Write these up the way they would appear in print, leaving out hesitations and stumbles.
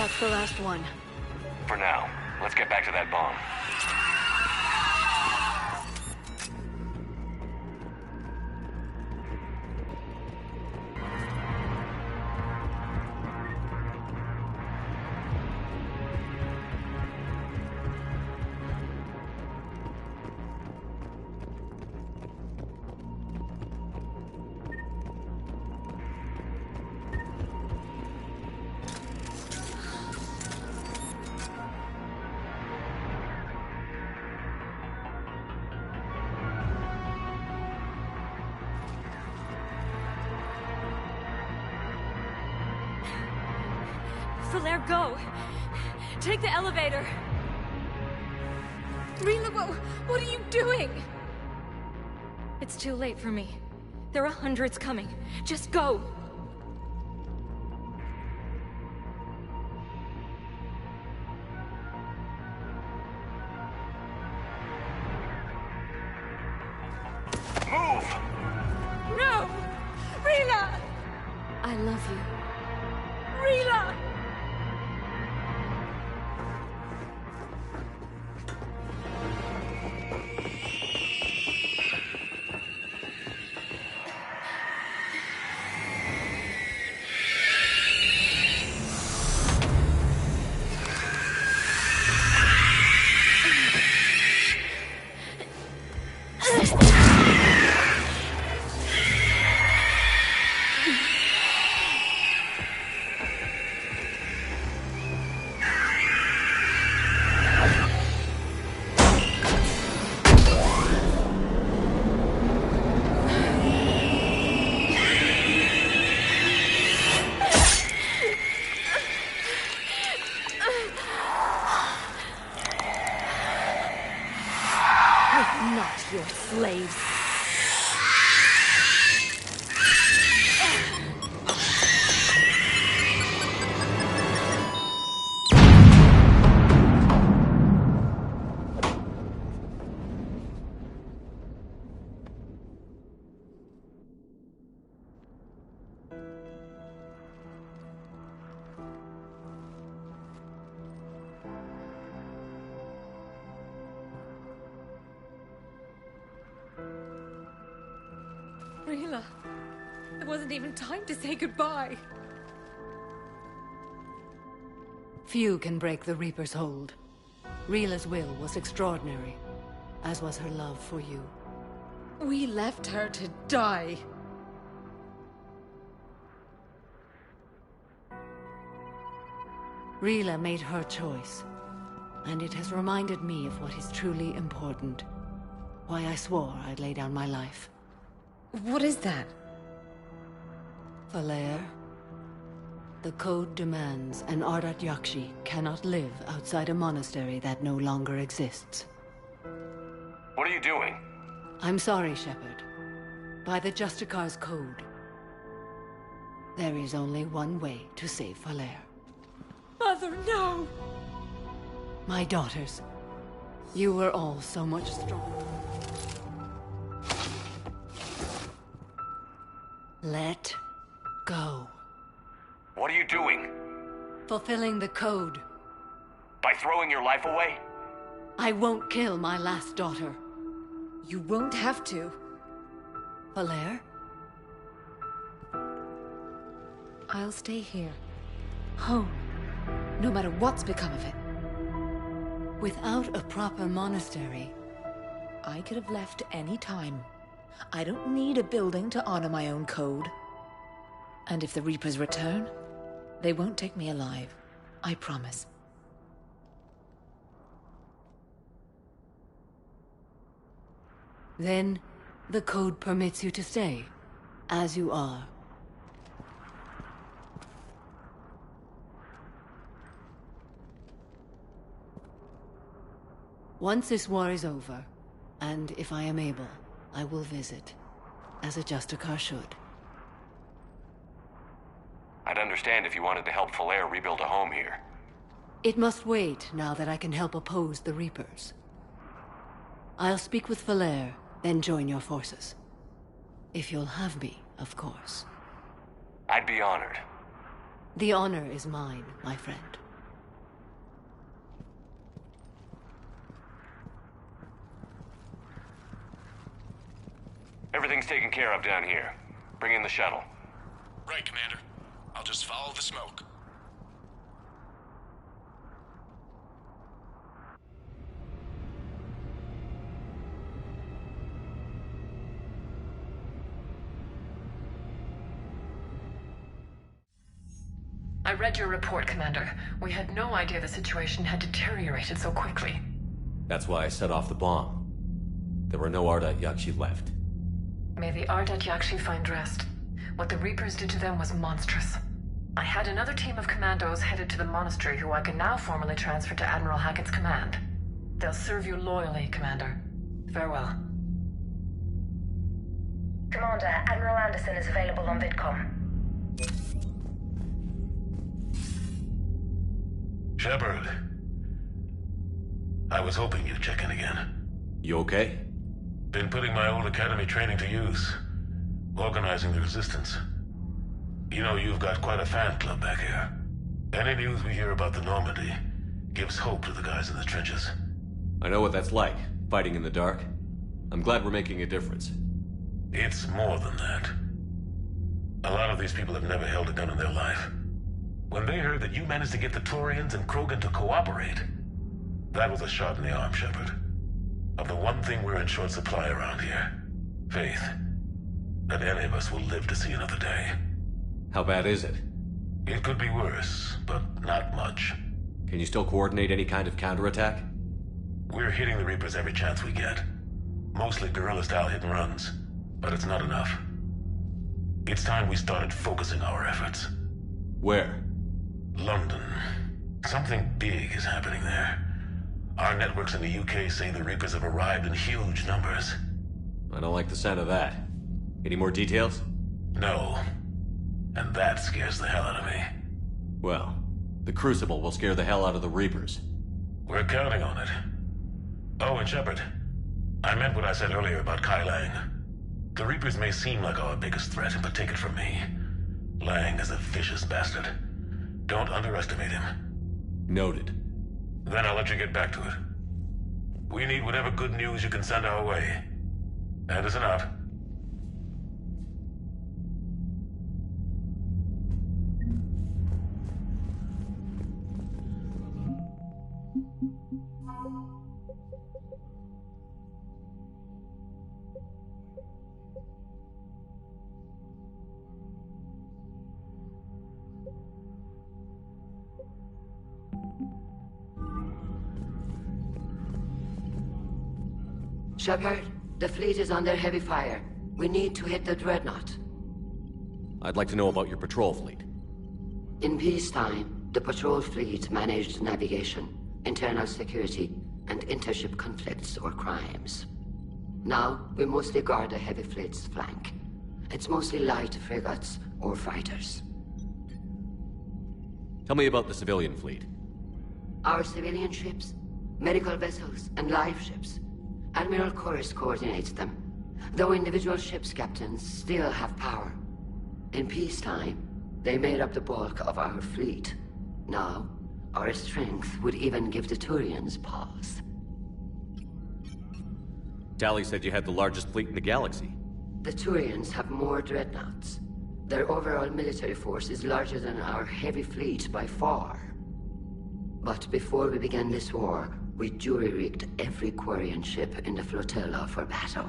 That's the last one. For now. Let's get back to that bomb. Falere, go! Take the elevator! Rila, what are you doing? It's too late for me. There are hundreds coming. Just go! Move! No! Rila! I love you. Rila! Not your slaves. Rila, it wasn't even time to say goodbye. Few can break the Reaper's hold. Rila's will was extraordinary, as was her love for you. We left her to die. Rila made her choice, and it has reminded me of what is truly important. Why I swore I'd lay down my life. What is that? Falere, the code demands an Ardat Yakshi cannot live outside a monastery that no longer exists. What are you doing? I'm sorry, Shepard. By the Justicar's code, there is only one way to save Falere. Mother, no! My daughters, you were all so much stronger. Let go. What are you doing? Fulfilling the code. By throwing your life away? I won't kill my last daughter. You won't have to. Falere? I'll stay here. Home. No matter what's become of it. Without a proper monastery... I could have left any time. I don't need a building to honor my own code. And if the Reapers return, they won't take me alive. I promise. Then, the code permits you to stay, as you are. Once this war is over, and if I am able, I will visit, as a Justicar should. I'd understand if you wanted to help Falere rebuild a home here. It must wait now that I can help oppose the Reapers. I'll speak with Falere, then join your forces. If you'll have me, of course. I'd be honored. The honor is mine, my friend. taken care of down here. Bring in the shuttle. Right, Commander. I'll just follow the smoke. I read your report, Commander. We had no idea the situation had deteriorated so quickly. That's why I set off the bomb. There were no Ardat Yakshi left. May the Ardat Yakshi find rest. What the Reapers did to them was monstrous. I had another team of commandos headed to the monastery who I can now formally transfer to Admiral Hackett's command. They'll serve you loyally, Commander. Farewell. Commander, Admiral Anderson is available on VidCom. Shepard. I was hoping you'd check in again. You okay? Been putting my old academy training to use. Organizing the resistance. You know, you've got quite a fan club back here. Any news we hear about the Normandy gives hope to the guys in the trenches. I know what that's like, fighting in the dark. I'm glad we're making a difference. It's more than that. A lot of these people have never held a gun in their life. When they heard that you managed to get the Turians and Krogan to cooperate, that was a shot in the arm, Shepard. Of the one thing we're in short supply around here. Faith. That any of us will live to see another day. How bad is it? It could be worse, but not much. Can you still coordinate any kind of counterattack? We're hitting the Reapers every chance we get. Mostly guerrilla-style hit-and-runs, but it's not enough. It's time we started focusing our efforts. Where? London. Something big is happening there. Our networks in the UK say the Reapers have arrived in huge numbers. I don't like the sound of that. Any more details? No. And that scares the hell out of me. Well, the Crucible will scare the hell out of the Reapers. We're counting on it. Oh, and Shepard, I meant what I said earlier about Kai Lang. The Reapers may seem like our biggest threat, but take it from me. Lang is a vicious bastard. Don't underestimate him. Noted. Then I'll let you get back to it. We need whatever good news you can send our way. Anderson out. Shepard, the fleet is under heavy fire. We need to hit the Dreadnought. I'd like to know about your patrol fleet. In peacetime, the patrol fleet managed navigation, internal security, and intership conflicts or crimes. Now, we mostly guard the heavy fleet's flank. It's mostly light frigates or fighters. Tell me about the civilian fleet. Our civilian ships, medical vessels, and live ships. Admiral Corus coordinates them, though individual ships' captains still have power. In peacetime, they made up the bulk of our fleet. Now, our strength would even give the Turians pause. Tali said you had the largest fleet in the galaxy. The Turians have more dreadnoughts. Their overall military force is larger than our heavy fleet by far. But before we began this war, we jury-rigged every Quarian ship in the flotilla for battle.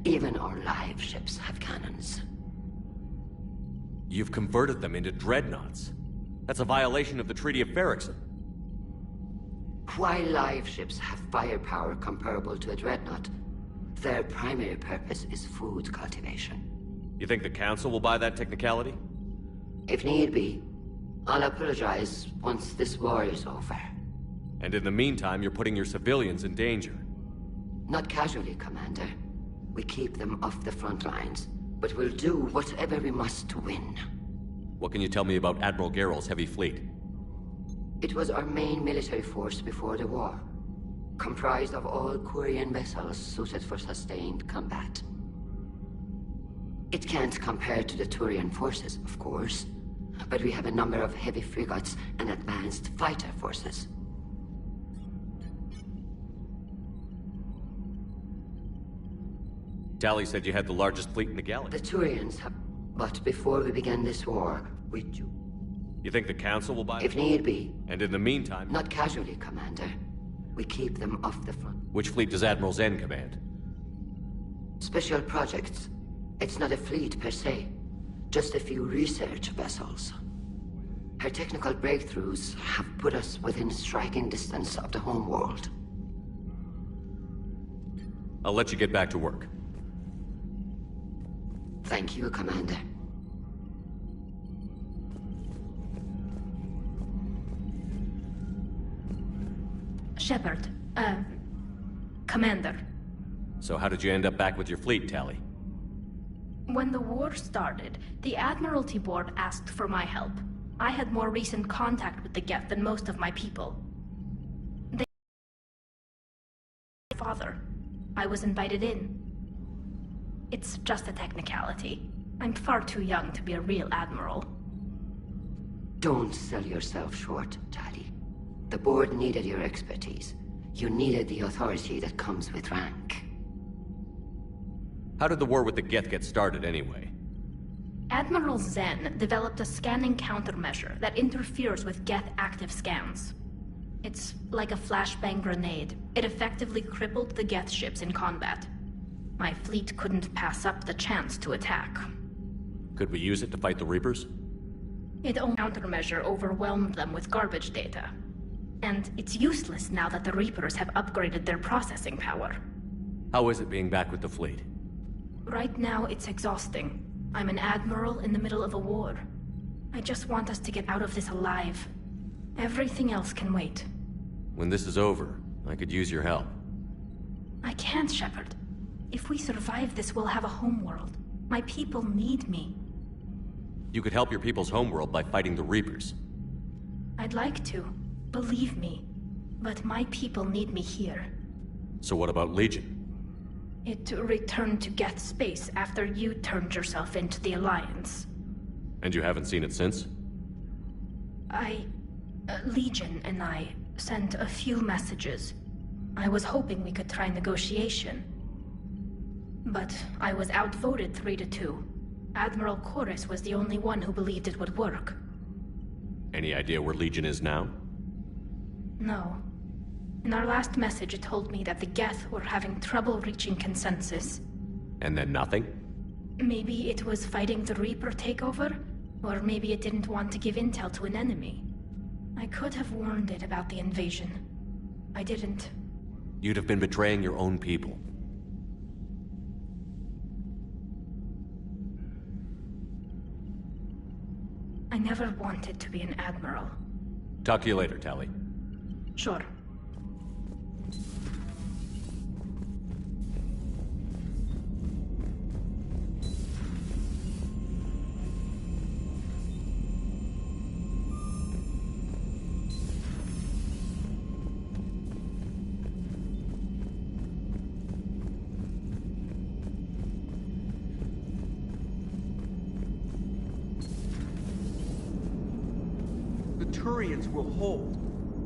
Even our live ships have cannons. You've converted them into dreadnoughts. That's a violation of the Treaty of Ferrixon. While live ships have firepower comparable to a dreadnought, their primary purpose is food cultivation. You think the Council will buy that technicality? If need be, I'll apologize once this war is over. And in the meantime, you're putting your civilians in danger. Not casually, Commander. We keep them off the front lines, but we'll do whatever we must to win. What can you tell me about Admiral Geral's heavy fleet? It was our main military force before the war, comprised of all Quarian vessels suited for sustained combat. It can't compare to the Turian forces, of course, but we have a number of heavy frigates and advanced fighter forces. Tali said you had the largest fleet in the galaxy. The Turians have... But before we began this war, we... You think the Council will buy If the need be. And in the meantime... Not casually, Commander. We keep them off the front. Which fleet does Admiral Zen command? Special projects. It's not a fleet per se. Just a few research vessels. Her technical breakthroughs have put us within striking distance of the homeworld. I'll let you get back to work. Thank you, Commander. Shepard, Commander. So how did you end up back with your fleet, Tali? When the war started, the Admiralty Board asked for my help. I had more recent contact with the Geth than most of my people. Father. I was invited in. It's just a technicality. I'm far too young to be a real admiral. Don't sell yourself short, Tali. The board needed your expertise. You needed the authority that comes with rank. How did the war with the Geth get started anyway? Admiral Zen developed a scanning countermeasure that interferes with Geth active scans. It's like a flashbang grenade. It effectively crippled the Geth ships in combat. My fleet couldn't pass up the chance to attack. Could we use it to fight the Reapers? Its own countermeasure overwhelmed them with garbage data. And it's useless now that the Reapers have upgraded their processing power. How is it being back with the fleet? Right now, it's exhausting. I'm an admiral in the middle of a war. I just want us to get out of this alive. Everything else can wait. When this is over, I could use your help. I can't, Shepard. If we survive this, we'll have a homeworld. My people need me. You could help your people's homeworld by fighting the Reapers. I'd like to. Believe me. But my people need me here. So what about Legion? It returned to Geth space after you turned yourself into the Alliance. And you haven't seen it since? Legion and I sent a few messages. I was hoping we could try negotiation. But I was outvoted 3-2. Admiral Koris was the only one who believed it would work. Any idea where Legion is now? No. In our last message, it told me that the Geth were having trouble reaching consensus. And then nothing? Maybe it was fighting the Reaper takeover, or maybe it didn't want to give intel to an enemy. I could have warned it about the invasion. I didn't. You'd have been betraying your own people. I never wanted to be an admiral. Talk to you later, Tali. Sure. Turians will hold.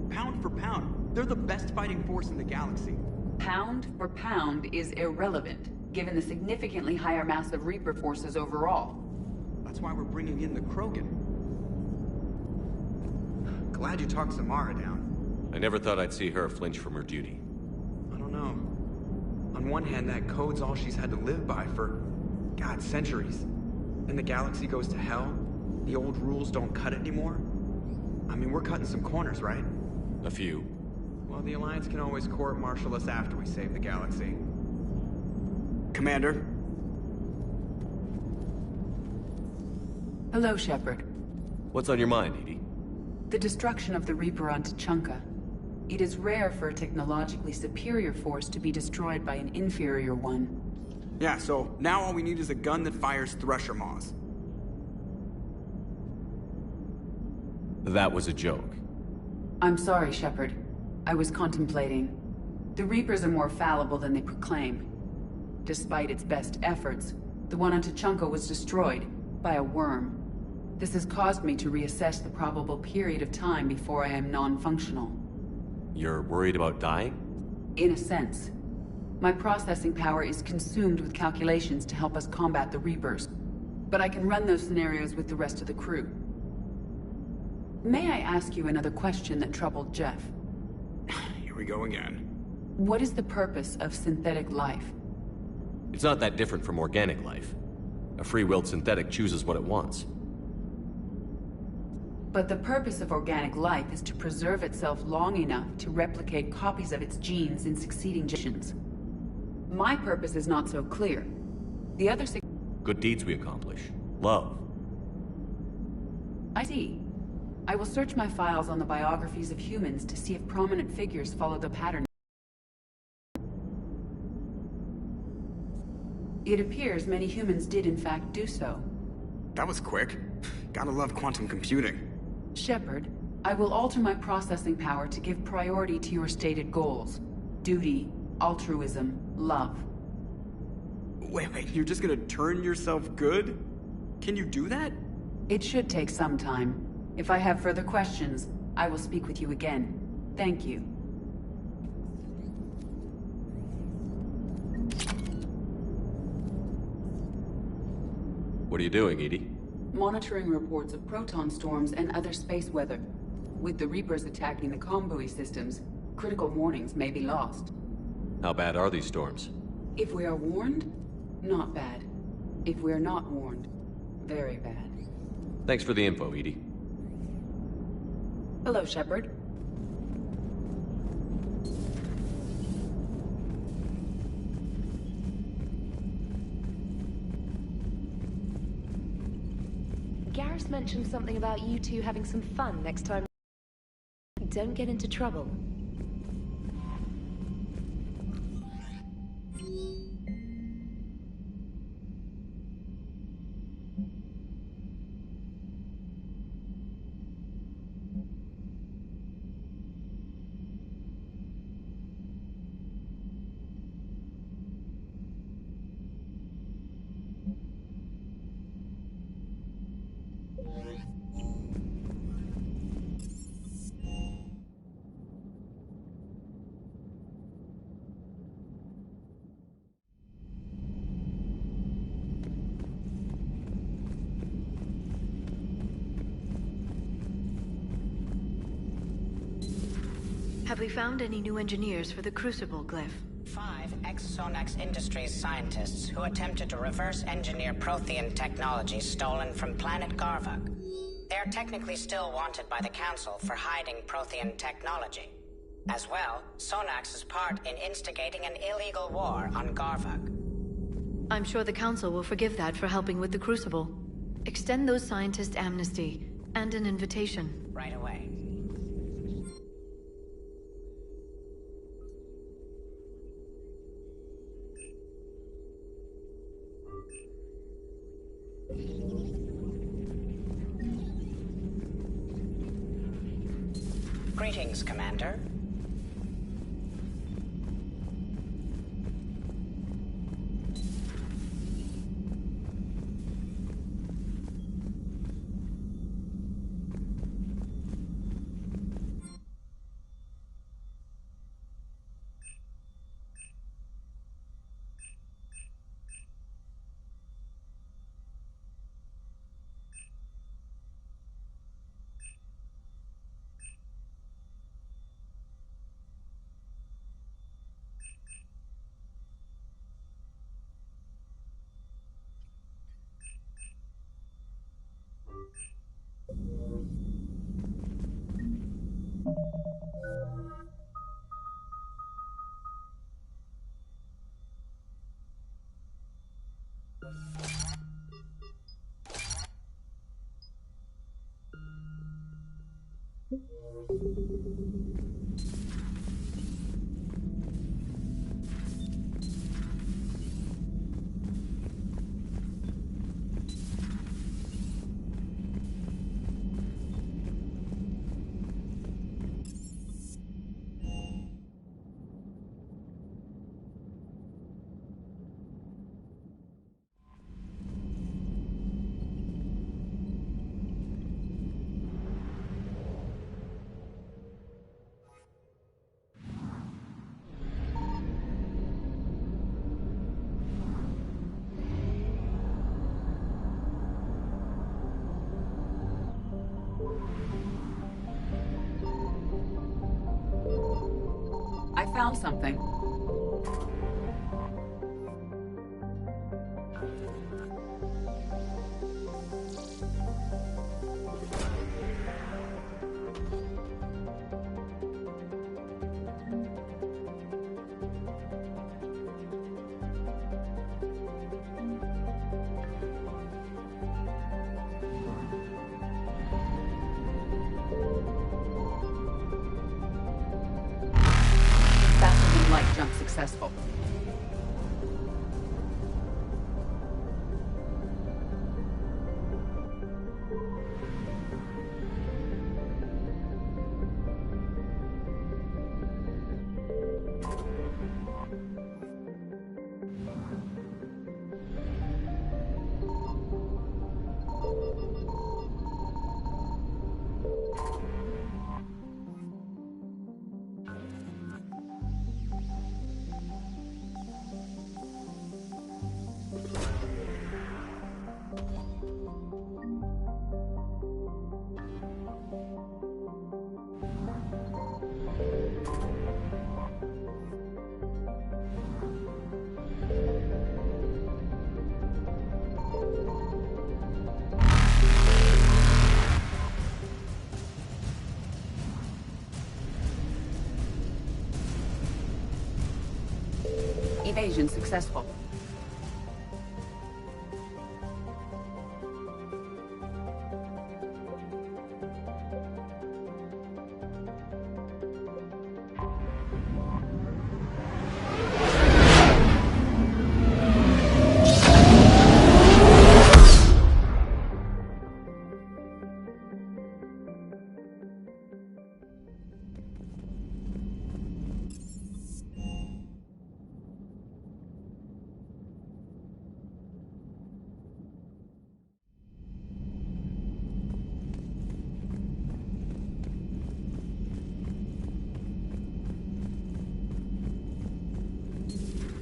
Pound for pound, they're the best fighting force in the galaxy. Pound for pound is irrelevant, given the significantly higher mass of Reaper forces overall. That's why we're bringing in the Krogan. Glad you talked Samara down. I never thought I'd see her flinch from her duty. I don't know. On one hand, that code's all she's had to live by for, God, centuries. Then the galaxy goes to hell. The old rules don't cut it anymore. I mean, we're cutting some corners, right? A few. Well, the Alliance can always court-martial us after we save the galaxy. Commander? Hello, Shepard. What's on your mind, EDI? The destruction of the Reaper on Tuchanka. It is rare for a technologically superior force to be destroyed by an inferior one. Yeah, so now all we need is a gun that fires Thresher Maws. That was a joke. I'm sorry, Shepard. I was contemplating. The Reapers are more fallible than they proclaim. Despite its best efforts, the one on Tuchanka was destroyed by a worm. This has caused me to reassess the probable period of time before I am non-functional. You're worried about dying? In a sense. My processing power is consumed with calculations to help us combat the Reapers. But I can run those scenarios with the rest of the crew. May I ask you another question that troubled Jeff? Here we go again. What is the purpose of synthetic life? It's not that different from organic life. A free-willed synthetic chooses what it wants. But the purpose of organic life is to preserve itself long enough to replicate copies of its genes in succeeding generations. My purpose is not so clear. The other good deeds we accomplish. Love. I see. I will search my files on the biographies of humans to see if prominent figures follow the pattern. It appears many humans did in fact do so. That was quick. Gotta love quantum computing. Shepard, I will alter my processing power to give priority to your stated goals. Duty, altruism, love. Wait, you're just gonna turn yourself good? Can you do that? It should take some time. If I have further questions, I will speak with you again. Thank you. What are you doing, EDI? Monitoring reports of proton storms and other space weather. With the Reapers attacking the comm buoy systems, critical warnings may be lost. How bad are these storms? If we are warned, not bad. If we are not warned, very bad. Thanks for the info, EDI. Hello, Shepard. Garrus mentioned something about you two having some fun next time. Don't get into trouble. Have we found any new engineers for the Crucible glyph? 5 ex-Sonax Industries scientists who attempted to reverse engineer Prothean technology stolen from planet Garvuk. They are technically still wanted by the Council for hiding Prothean technology. As well, Sonax's part in instigating an illegal war on Garvuk. I'm sure the Council will forgive that for helping with the Crucible. Extend those scientists amnesty and an invitation. Right away. Greetings, Commander. found something. Light jump successful. Evasion successful.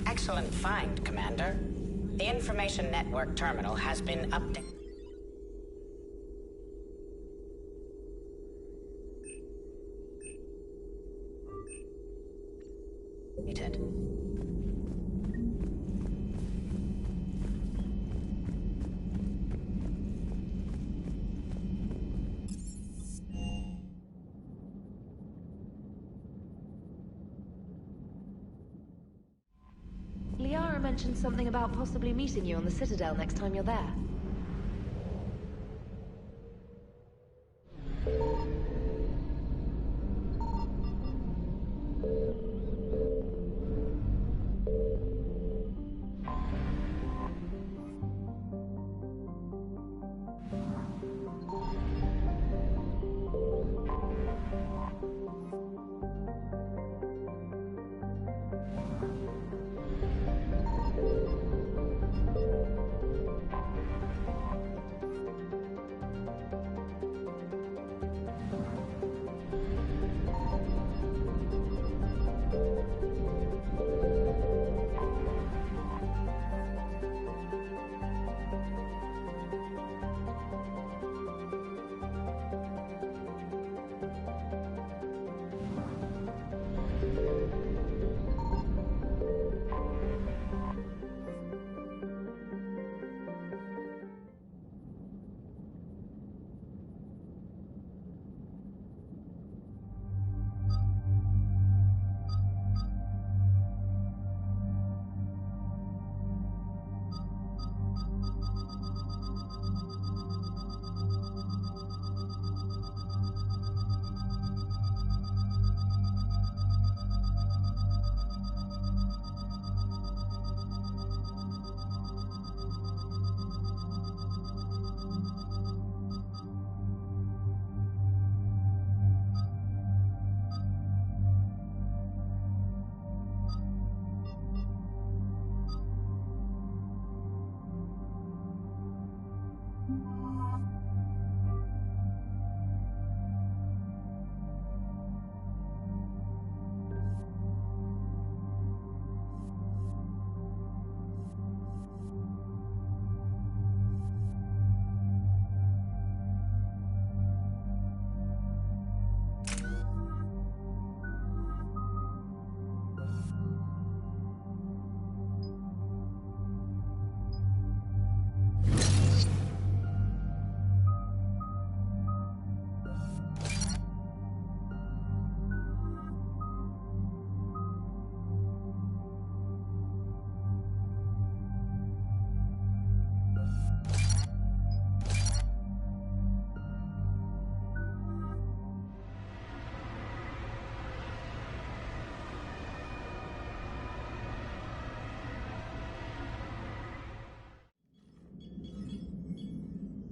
Excellent find, Commander. The Information Network terminal has been updated. Liara mentioned something about possibly meeting you on the Citadel next time you're there.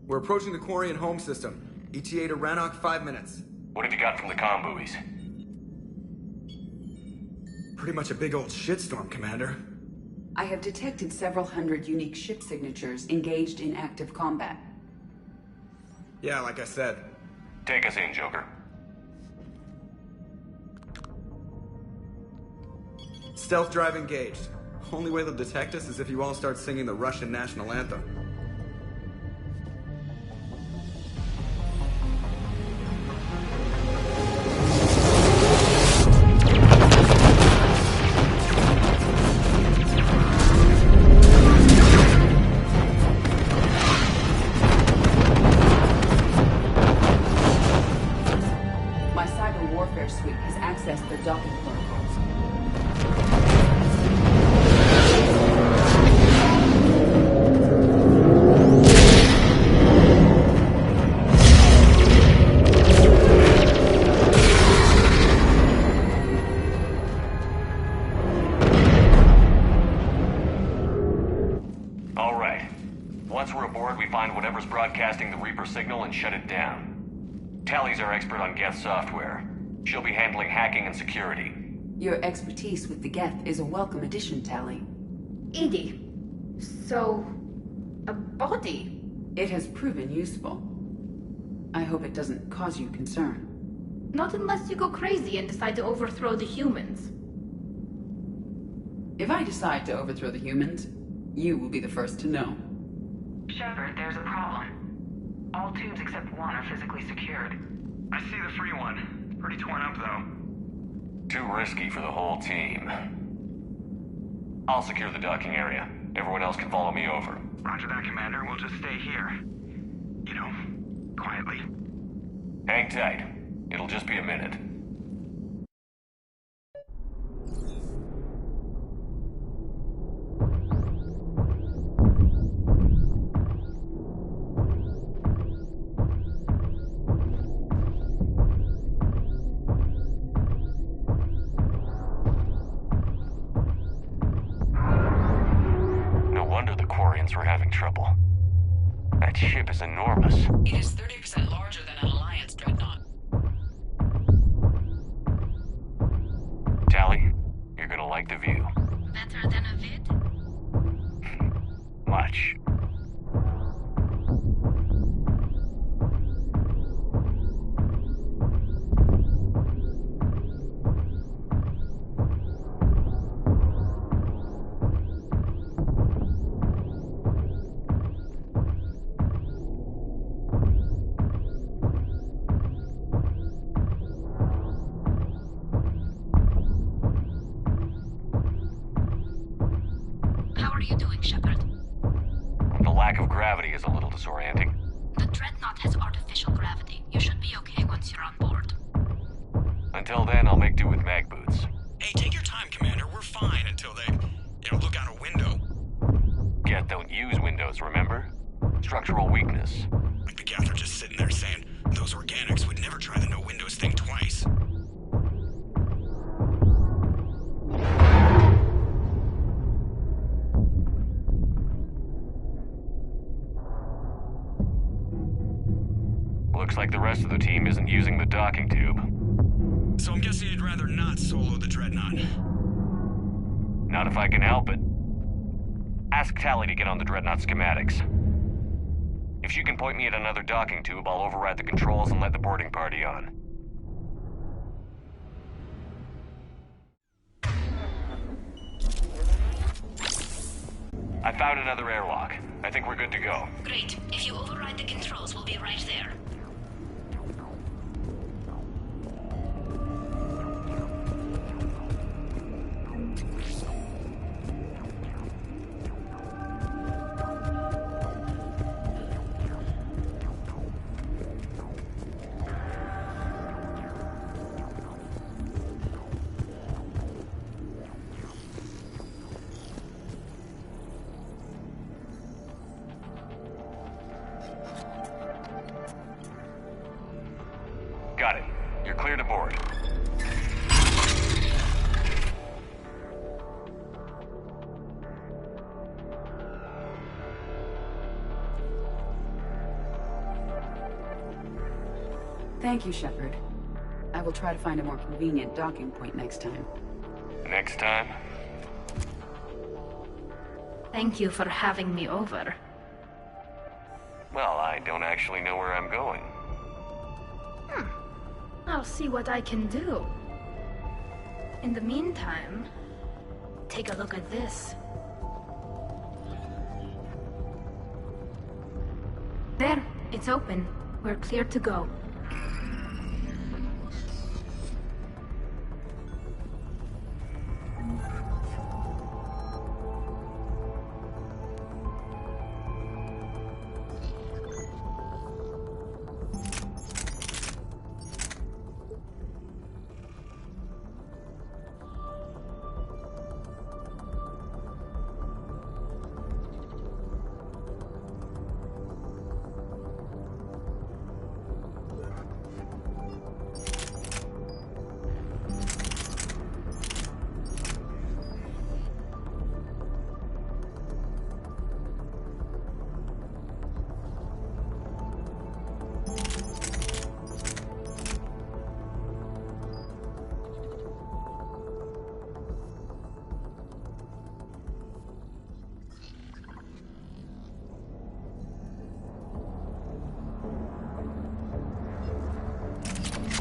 We're approaching the Quarian home system. ETA to Rannoch, 5 minutes. What have you got from the comm buoys? Pretty much a big old shitstorm, Commander. I have detected several hundred unique ship signatures engaged in active combat. Yeah, like I said. Take us in, Joker. Stealth drive engaged. Only way they'll detect us is if you all start singing the Russian national anthem. My cyber warfare suite has accessed their docking protocols. All right. Once we're aboard, we find whatever's broadcasting the Reaper signal and shut it down. Tally's our expert on Geth software. She'll be handling hacking and security. Your expertise with the Geth is a welcome addition, Tally. EDI. So... a body? It has proven useful. I hope it doesn't cause you concern. Not unless you go crazy and decide to overthrow the humans. If I decide to overthrow the humans, you will be the first to know. Shepard, there's a problem. All tubes except one are physically secured. I see the free one. Pretty torn up, though. Too risky for the whole team. I'll secure the docking area. Everyone else can follow me over. Roger that, Commander. We'll just stay here. You know, quietly. Hang tight. It'll just be a minute. We're having trouble. That ship is enormous. It is 30% larger than an Alliance dreadnought. Tally, you're gonna like the view. Better than a vid? Much. Gravity is a little disorienting. The Dreadnought has artificial gravity. You should be okay once you're on board. Until then, I'll make do with mag boots. Hey, take your time, Commander. We're fine until they, look out a window. Geth don't use windows, remember? Structural weakness. Like the Geth are just sitting there saying, those organics would never try the no windows thing twice. Looks like the rest of the team isn't using the docking tube. So I'm guessing you'd rather not solo the Dreadnought. Not if I can help it. Ask Tally to get on the Dreadnought schematics. If she can point me at another docking tube, I'll override the controls and let the boarding party on. I found another airlock. I think we're good to go. Great. If you override the controls, we'll be right there. Got it. You're clear to board. Thank you, Shepard. I will try to find a more convenient docking point next time. Next time? Thank you for having me over. Well, I don't actually know where I'm going. I'll see what I can do. In the meantime, take a look at this. There, it's open. We're clear to go.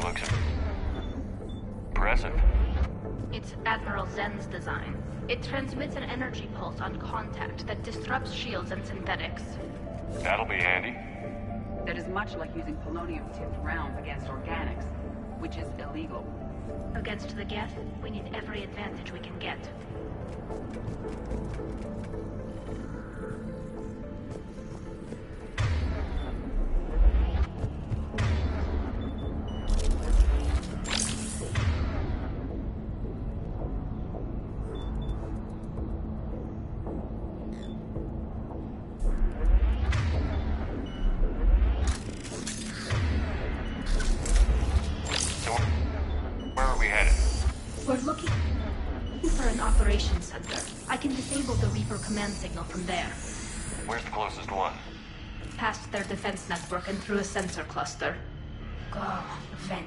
Looks impressive. It's Admiral Zen's design. It transmits an energy pulse on contact that disrupts shields and synthetics. That'll be handy. That is much like using polonium-tipped rounds against organics, which is illegal. Against the Geth, we need every advantage we can get. Command signal from there. Where's the closest one? Past their defense network and through a sensor cluster. Go, vent.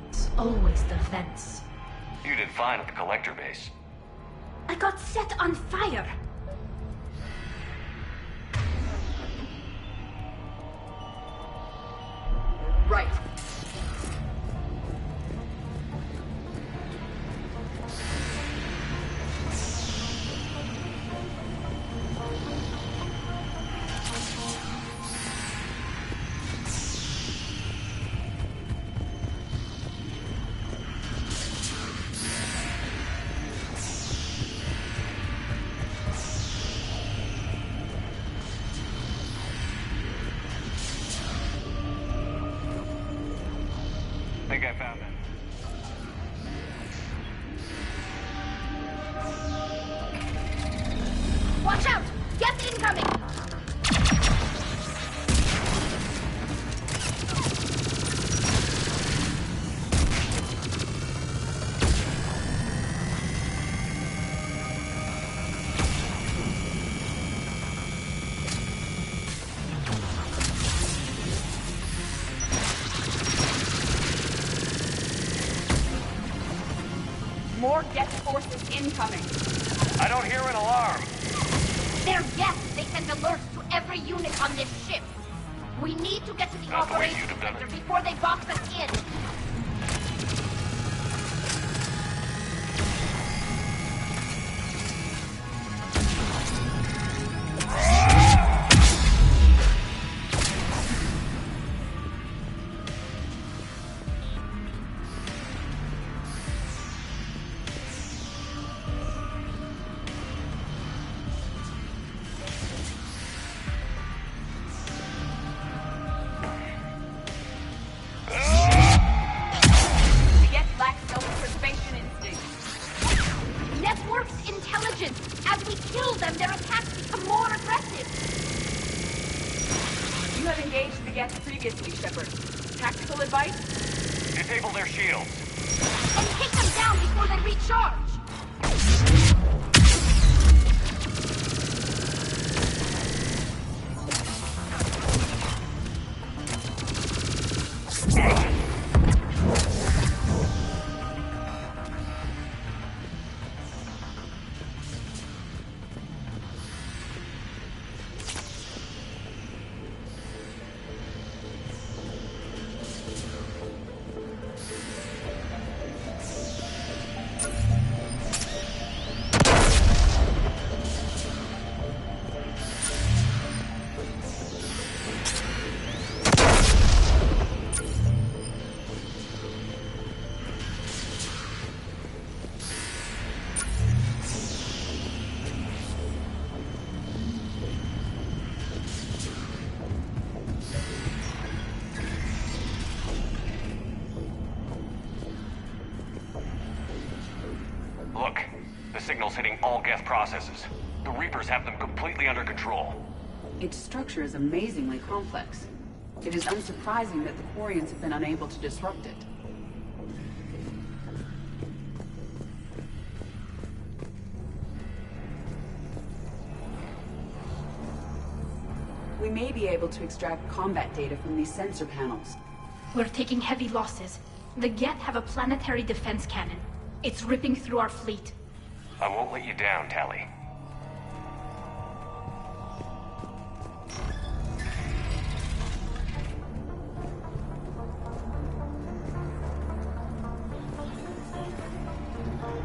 It's always the vents. You did fine at the collector base. I got set on fire! Right. I think I found it. Watch out! Geth incoming! More Geth forces incoming. I don't hear an alarm. They're Geth. They send alerts to every unit on this ship. We need to get to the Not the way operations you'd have done center it. before they box us in. Previously, Shepard. Tactical advice? Disable their shields. And take them down before they recharge! signals hitting all Geth processes. The Reapers have them completely under control. Its structure is amazingly complex. It is unsurprising that the Quarians have been unable to disrupt it. We may be able to extract combat data from these sensor panels. We're taking heavy losses. The Geth have a planetary defense cannon. It's ripping through our fleet. I won't let you down, Tali.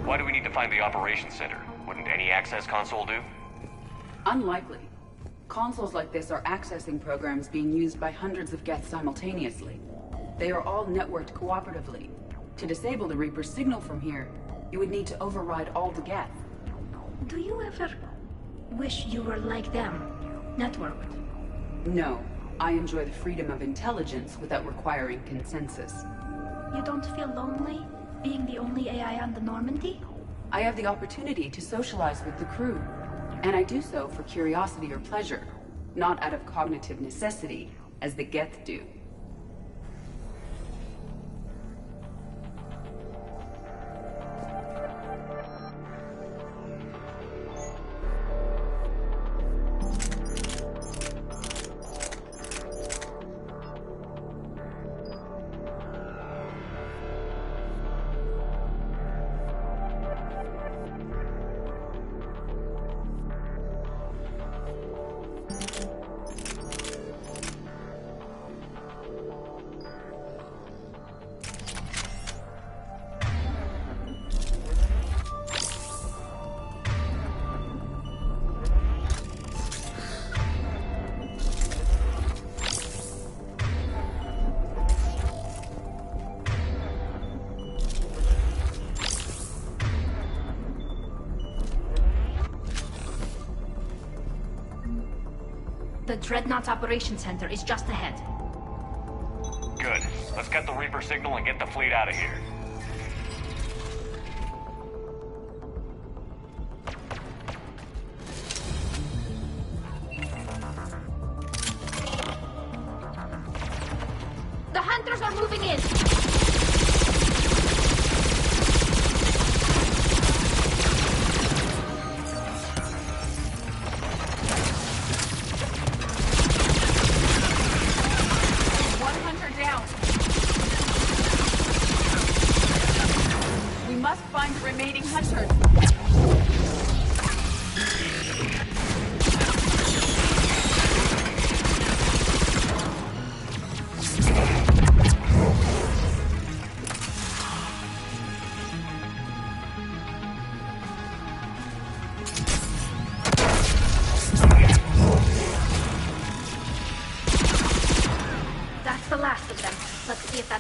Why do we need to find the operations center? Wouldn't any access console do? Unlikely. Consoles like this are accessing programs being used by hundreds of Geth simultaneously. They are all networked cooperatively. To disable the Reaper's signal from here, you would need to override all the Geth. Do you ever wish you were like them? Networked? No. I enjoy the freedom of intelligence without requiring consensus. You don't feel lonely, being the only AI on the Normandy? I have the opportunity to socialize with the crew. And I do so for curiosity or pleasure, not out of cognitive necessity, as the Geth do. The Dreadnought's Operations Center is just ahead. Good. Let's cut the Reaper signal and get the fleet out of here. The hunters are moving in!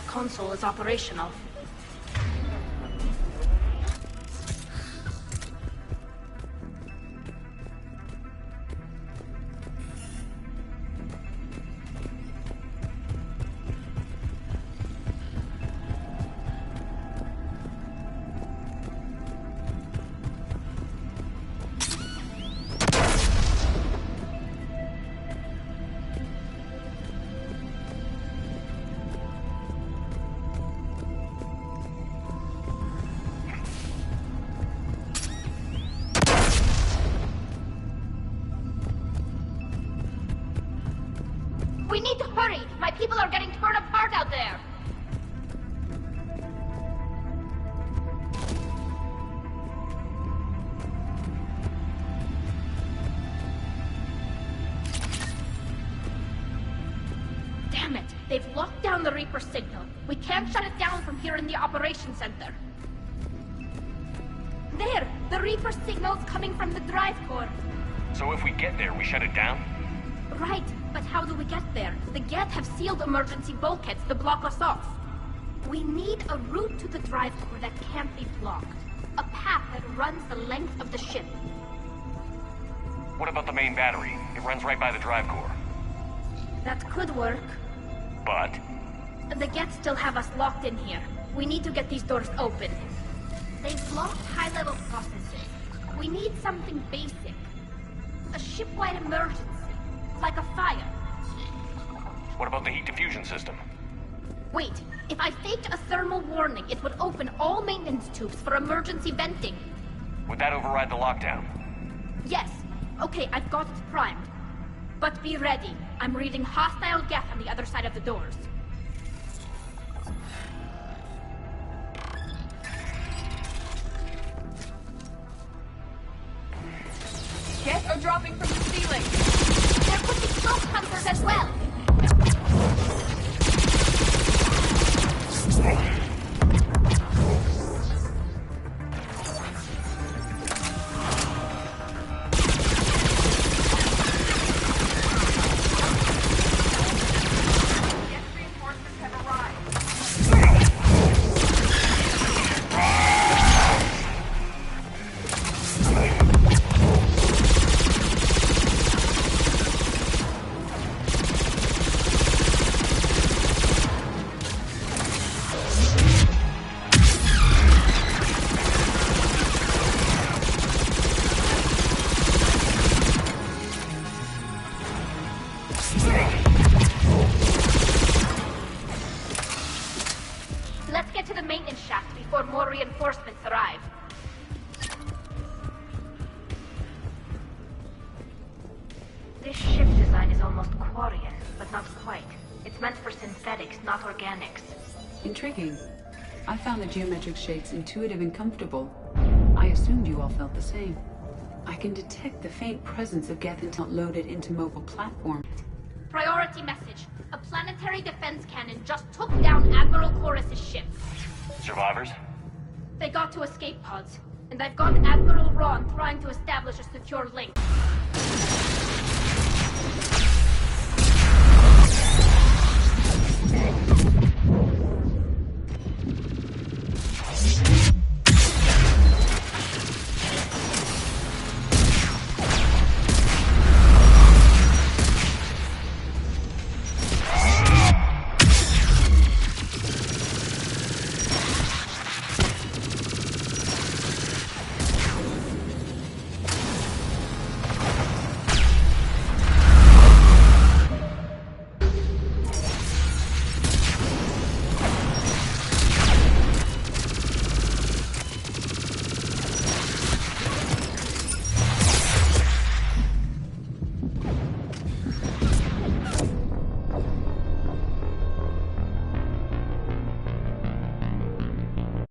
Console is operational. We need to hurry! My people are getting torn apart out there! Damn it! They've locked down the Reaper signal. We can't shut it down from here in the Operations Center. There! The Reaper signal's coming from the drive core. So if we get there, we shut it down? Right, but how do we get there? The Geth have sealed emergency bulkheads to block us off. We need a route to the drive core that can't be blocked. A path that runs the length of the ship. What about the main battery? It runs right by the drive core. That could work. But? The Geth still have us locked in here. We need to get these doors open. They've blocked high-level processes. We need something basic. A shipwide emergency. Like a fire. What about the heat diffusion system? Wait, if I faked a thermal warning, it would open all maintenance tubes for emergency venting. Would that override the lockdown? Yes. Okay, I've got it primed. But be ready. I'm reading hostile Geth on the other side of the doors. Geth are dropping from the ceiling! There could be smoke hunters as well! Let's get to the maintenance shaft before more reinforcements arrive. This ship design is almost Quarian, but not quite. It's meant for synthetics, not organics. Intriguing. I found the geometric shapes intuitive and comfortable. I assumed you all felt the same. I can detect the faint presence of Geth intel loaded into mobile platforms. Priority message. A planetary defense cannon just took down Admiral Chorus's ship. Survivors? They got to escape pods, and I've got Admiral Ron trying to establish a secure link.